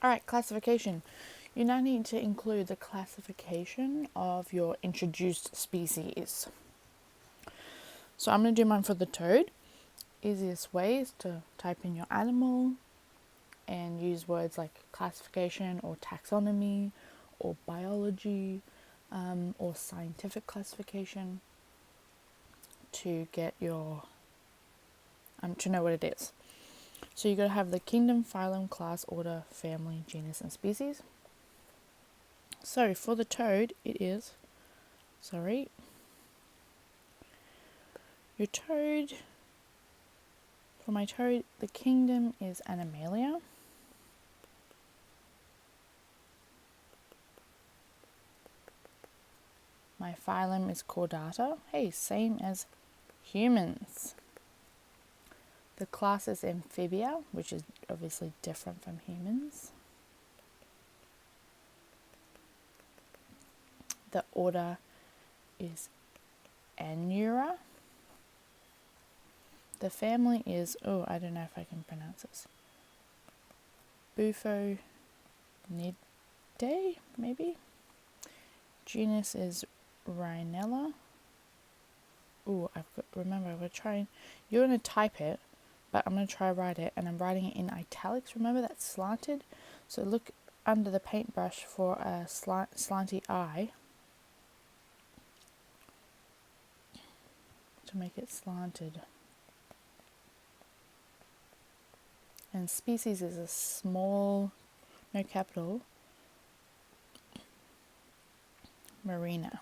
Alright, classification. You now need to include the classification of your introduced species. So I'm going to do mine for the toad. Easiest way is to type in your animal and use words like classification or taxonomy or biology or scientific classification to get your to know what it is. So you got to have the kingdom, phylum, class, order, family, genus, and species. So for the toad, it is, your toad, for my toad, the kingdom is Animalia. My phylum is Chordata. Hey, same as humans. The class is Amphibia, which is obviously different from humans. The order is Anura. The family is, I don't know if I can pronounce this. Bufonidae, maybe? Genus is Rhinella. I've got to try, you're going to type it, but I'm going to try write it, and I'm writing it in italics. Remember that's slanted? So look under the paintbrush for a slanty eye to make it slanted. And species is a small, no capital, Marina.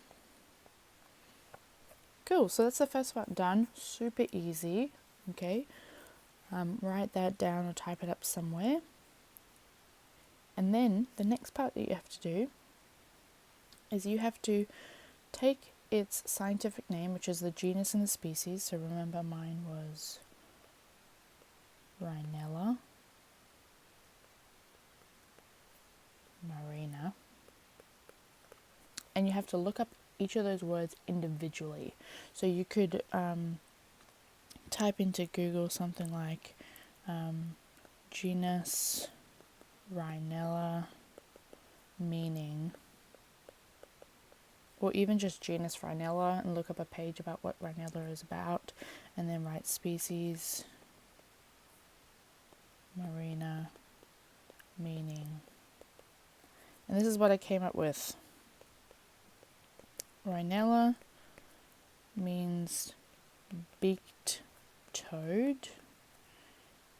Cool, so that's the first part done. Super easy, okay? Write that down or type it up somewhere. And then the next part that you have to do is you have to take its scientific name, which is the genus and the species. So remember mine was Rhinella marina. And you have to look up each of those words individually. So you could type into Google something like genus Rhinella meaning, or even just genus Rhinella, and look up a page about what Rhinella is about, and then write species marina meaning. And this is what I came up with. Rhinella means beaked toad,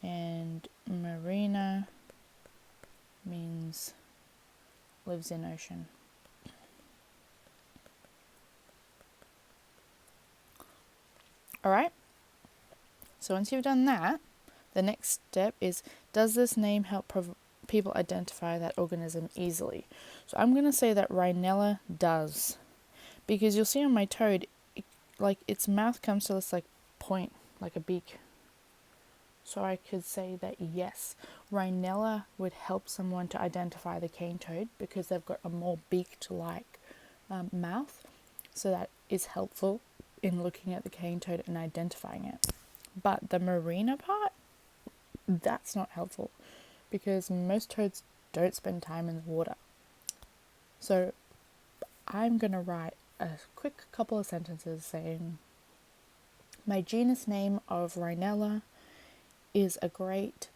and marina means lives in ocean. Alright, so once you've done that, the next step is, does this name help people identify that organism easily? So I'm going to say that Rhinella does, because you'll see on my toad, its mouth comes to this point, like a beak. So I could say that yes, Rhinella would help someone to identify the cane toad because they've got a more beaked-like mouth. So that is helpful in looking at the cane toad and identifying it. But the marina part, that's not helpful because most toads don't spend time in the water. So I'm going to write a quick couple of sentences saying, my genus name of Rhinella is a great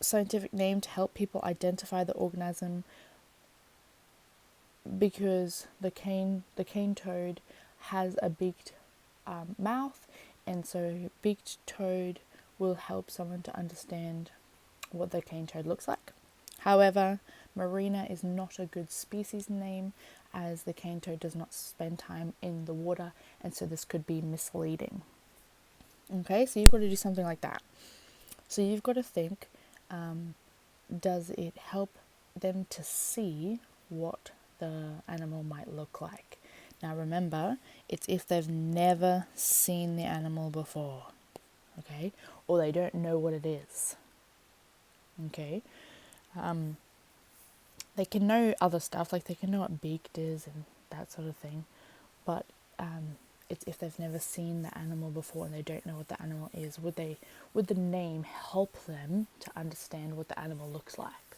scientific name to help people identify the organism because the cane toad has a beaked mouth, and so beaked toad will help someone to understand what the cane toad looks like. However, marina is not a good species name as the cane toad does not spend time in the water, and so this could be misleading. Okay, so you've got to do something like that. So you've got to think, does it help them to see what the animal might look like? Now remember, it's if they've never seen the animal before, okay? Or they don't know what it is, okay? They can know other stuff, like they can know what beaked is and that sort of thing, but it's if they've never seen the animal before and they don't know what the animal is, would the name help them to understand what the animal looks like?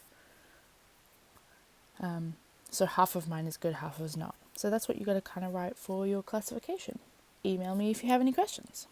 So half of mine is good, half is not. So that's what you got to kind of write for your classification. Email me if you have any questions.